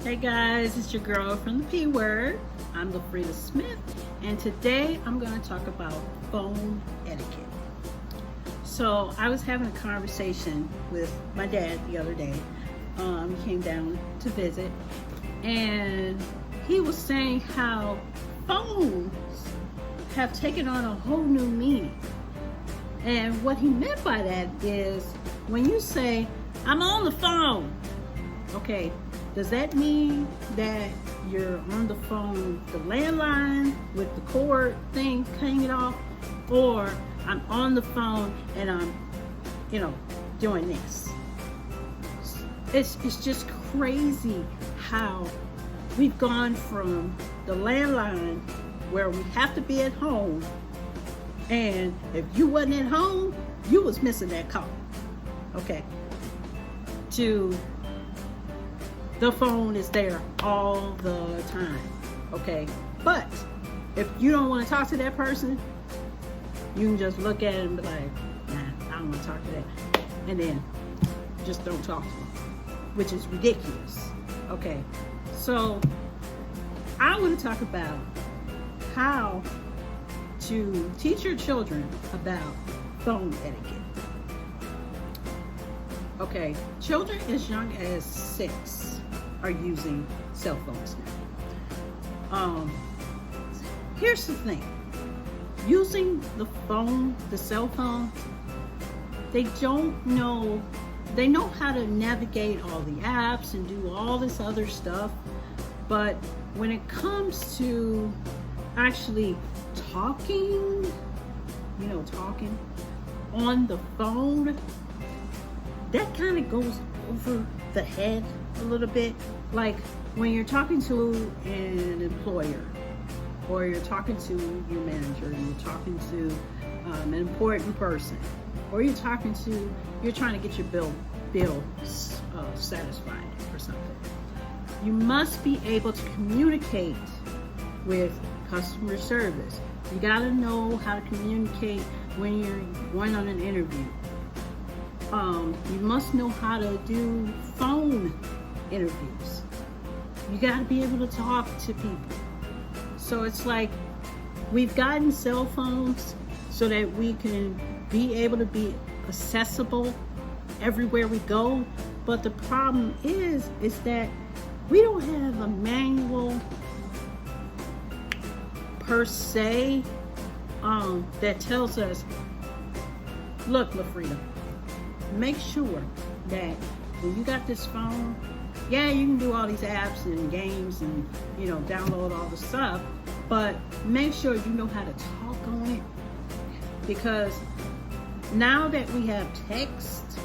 Hey guys, it's your girl from the P Word. I'm LaFrida Smith, and today I'm going to talk about phone etiquette. So I was having a conversation with my dad the other day. He came down to visit, and he was saying how phones have taken on a whole new meaning. And what he meant by that is when you say, "I'm on the phone," okay, does that mean that you're on the phone, the landline with the cord thing hanging off, or I'm on the phone and I'm, doing this? It's just crazy how we've gone from the landline where we have to be at home, and if you wasn't at home, you was missing that call, okay, to the phone is there all the time, okay? But if you don't want to talk to that person, you can just look at it and be like, nah, I don't want to talk to that. And then just don't talk to them, which is ridiculous, okay? So I want to talk about how to teach your children about phone etiquette. Okay, children as young as 6 are using cell phones now. Here's the thing. Using the cell phone, they know how to navigate all the apps and do all this other stuff, but when it comes to actually talking on the phone, that kind of goes over the head a little bit. Like when you're talking to an employer, or you're talking to your manager, and you're talking to an important person, or you're trying to get your bill satisfied or something. You must be able to communicate with customer service. You got to know how to communicate when you're going on an interview. You must know how to do phone interviews. You got to be able to talk to people. So it's like we've gotten cell phones so that we can be able to be accessible everywhere we go. But the problem is that we don't have a manual per se that tells us, look, LaFrida, make sure that when you got this phone, yeah, you can do all these apps and games and download all the stuff, but make sure you know how to talk on it, because now that we have text,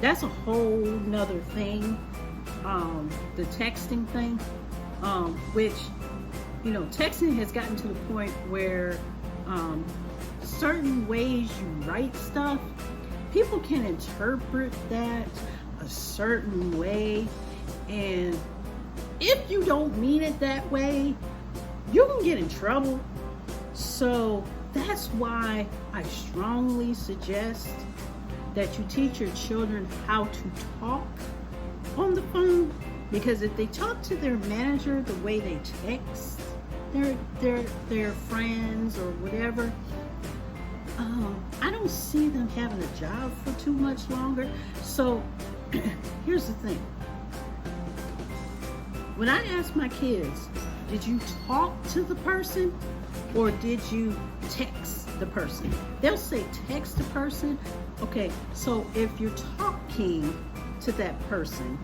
that's a whole nother thing. The texting thing, which texting has gotten to the point where certain ways you write stuff, people can interpret that a certain way, and if you don't mean it that way, you can get in trouble. So that's why I strongly suggest that you teach your children how to talk on the phone, because if they talk to their manager the way they text their friends or whatever, I don't see them having a job for too much longer. So here's the thing. When I ask my kids, did you talk to the person or did you text the person? They'll say text the person. Okay, so if you're talking to that person,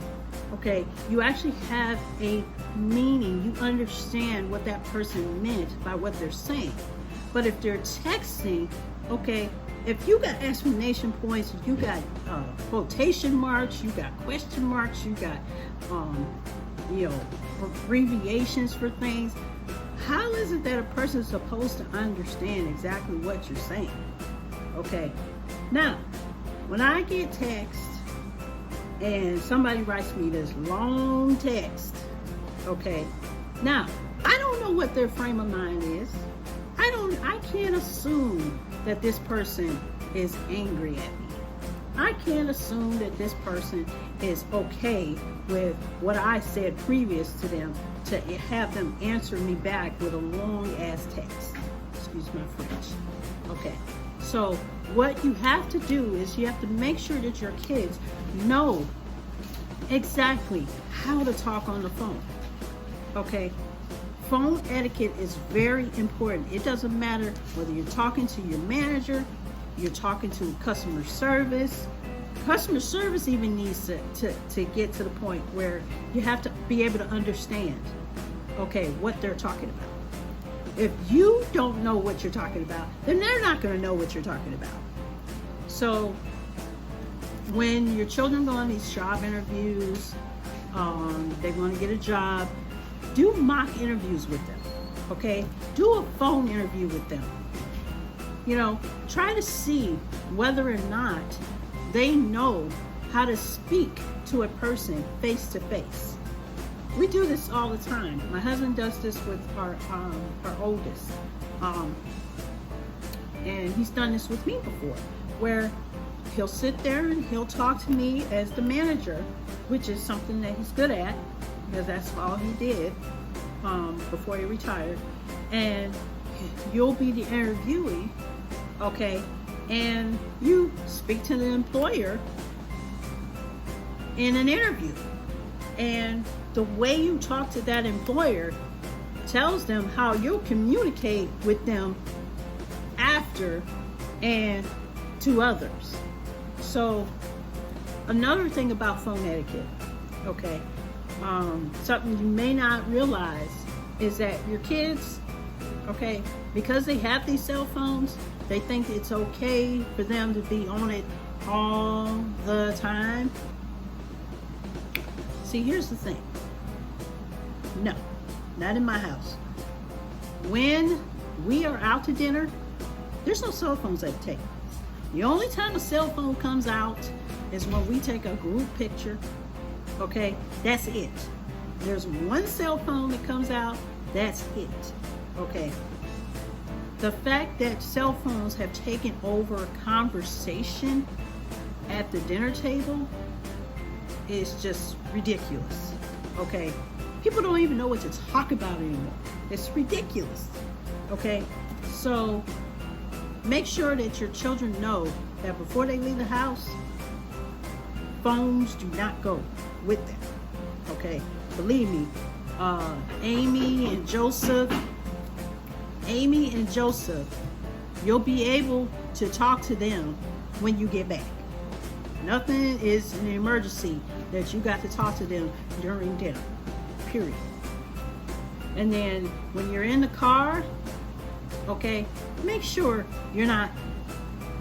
okay, you actually have a meaning. You understand what that person meant by what they're saying. But if they're texting, okay, if you got exclamation points, you got quotation marks, you got question marks, you got abbreviations for things, how is it that a person is supposed to understand exactly what you're saying? Okay, now when I get text and somebody writes me this long text, okay, now I don't know what their frame of mind is. I can't assume that this person is angry at me. I can't assume that this person is okay with what I said previous to them to have them answer me back with a long ass text. Excuse my French. Okay. So what you have to do is you have to make sure that your kids know exactly how to talk on the phone. Okay? Phone etiquette is very important. It doesn't matter whether you're talking to your manager, you're talking to customer service. Customer service even needs to get to the point where you have to be able to understand, okay, what they're talking about. If you don't know what you're talking about, then they're not going to know what you're talking about. So when your children go on these job interviews, they want to get a job, do mock interviews with them, okay? Do a phone interview with them. You know, try to see whether or not they know how to speak to a person face to face. We do this all the time. My husband does this with our oldest. And he's done this with me before, where he'll sit there and he'll talk to me as the manager, which is something that he's good at, because that's all he did before he retired. And you'll be the interviewee, okay? And you speak to the employer in an interview. And the way you talk to that employer tells them how you'll communicate with them after and to others. So another thing about phone etiquette, okay, something you may not realize is that your kids, okay, because they have these cell phones, they think it's okay for them to be on it all the time. See, here's the thing. No, not in my house. When we are out to dinner, there's no cell phones at the table. The only time a cell phone comes out is when we take a group picture, okay? That's it. There's one cell phone that comes out, that's it, okay? The fact that cell phones have taken over conversation at the dinner table is just ridiculous, okay? People don't even know what to talk about anymore. It's ridiculous, okay? So make sure that your children know that before they leave the house, phones do not go with them, okay? Believe me, Amy and Joseph, you'll be able to talk to them when you get back. Nothing is an emergency that you got to talk to them during dinner, period. And then when you're in the car, okay, make sure you're not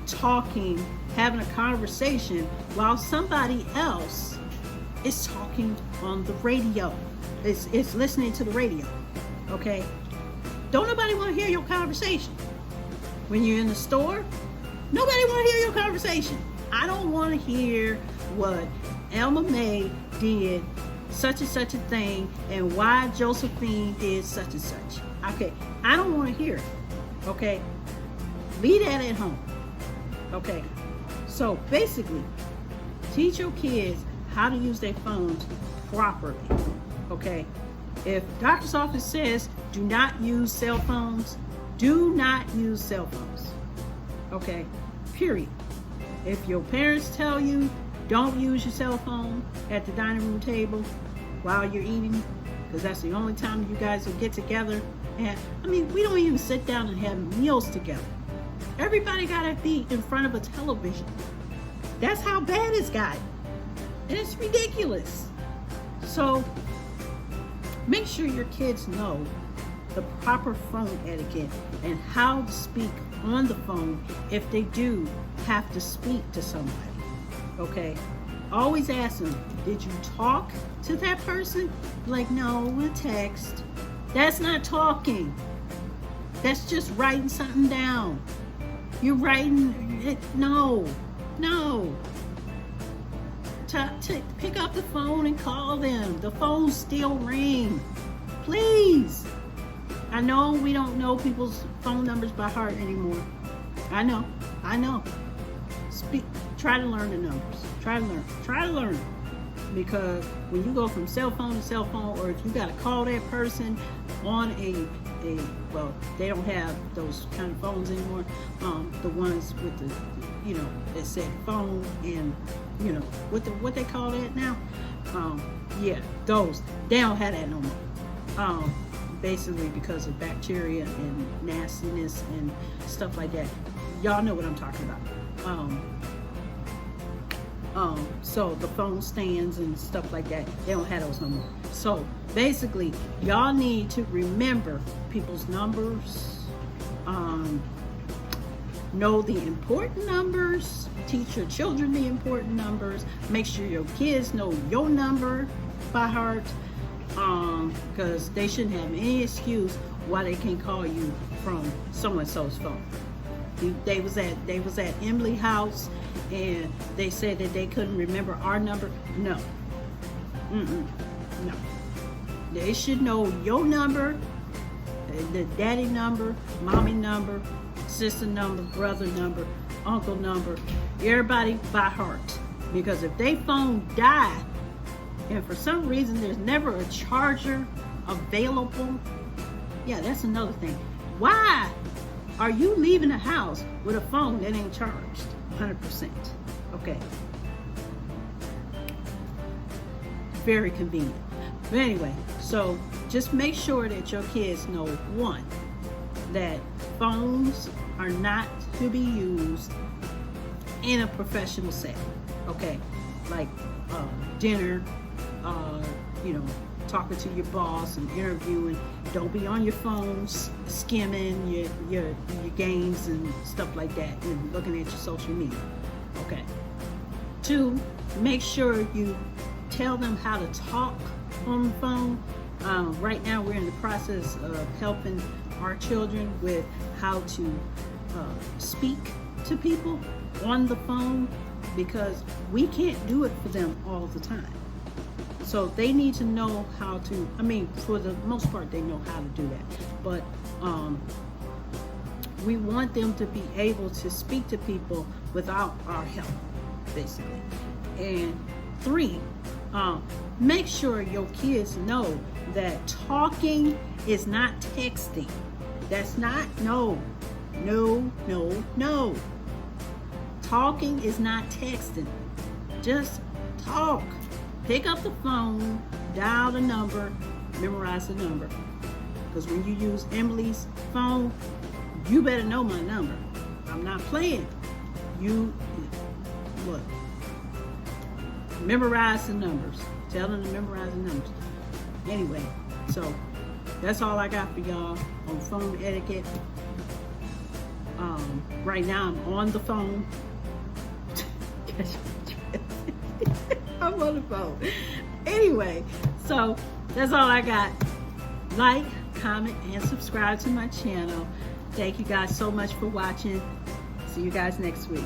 talking, having a conversation while somebody else is talking on the radio. It's listening to the radio, okay? Don't nobody want to hear your conversation. When you're in the store, nobody want to hear your conversation. I don't want to hear what Elma Mae did such and such a thing and why Josephine did such and such. Okay, I don't want to hear it. Okay, leave that at home. Okay, so basically, teach your kids how to use their phones properly. Okay, if doctor's office says do not use cell phones, do not use cell phones. Okay, period. If your parents tell you don't use your cell phone at the dining room table while you're eating, because that's the only time you guys will get together. And I mean, we don't even sit down and have meals together. Everybody gotta be in front of a television. That's how bad it's gotten. And it's ridiculous. So make sure your kids know the proper phone etiquette and how to speak on the phone if they do have to speak to somebody. Okay? Always ask them, did you talk to that person? Like, no, a text. That's not talking. That's just writing something down. You're writing it. No. Pick up the phone and call them. The phones still ring. Please. I know we don't know people's phone numbers by heart anymore. I know. try to learn the numbers. Try to learn them. Because when you go from cell phone to cell phone, or if you got to call that person on well, they don't have those kind of phones anymore. The ones with the, that said phone and, what they call that now? Yeah, those. They don't have that no more. Basically because of bacteria and nastiness and stuff like that. Y'all know what I'm talking about. So the phone stands and stuff like that, they don't have those no more. So basically, y'all need to remember people's numbers, know the important numbers, teach your children the important numbers, make sure your kids know your number by heart, because they shouldn't have any excuse why they can't call you from so-and-so's phone. They was at Emily house and they said that they couldn't remember our number. No. No. They should know your number, the daddy number, mommy number, sister number, brother number, uncle number, everybody by heart. Because if they phone die and for some reason there's never a charger available, yeah, that's another thing. Why are you leaving the house with a phone that ain't charged 100%? Okay. Very convenient. But anyway, so just make sure that your kids know, one, that phones are not to be used in a professional setting. Okay, like dinner, talking to your boss and interviewing. Don't be on your phones skimming your games and stuff like that and looking at your social media. Okay. 2, make sure you tell them how to talk on the phone. Right now we're in the process of helping our children with how to speak to people on the phone, because we can't do it for them all the time. So they need to know how to, for the most part, they know how to do that. But we want them to be able to speak to people without our help, basically. And 3, make sure your kids know that talking is not texting. That's not, no. Talking is not texting. Just talk. Pick up the phone, dial the number, memorize the number. Because when you use Emily's phone, you better know my number. I'm not playing. Memorize the numbers. Tell them to memorize the numbers. Anyway, so that's all I got for y'all on phone etiquette. Right now I'm on the phone. I'm on the phone. Anyway, so that's all I got. Like, comment, and subscribe to my channel. Thank you guys so much for watching. See you guys next week.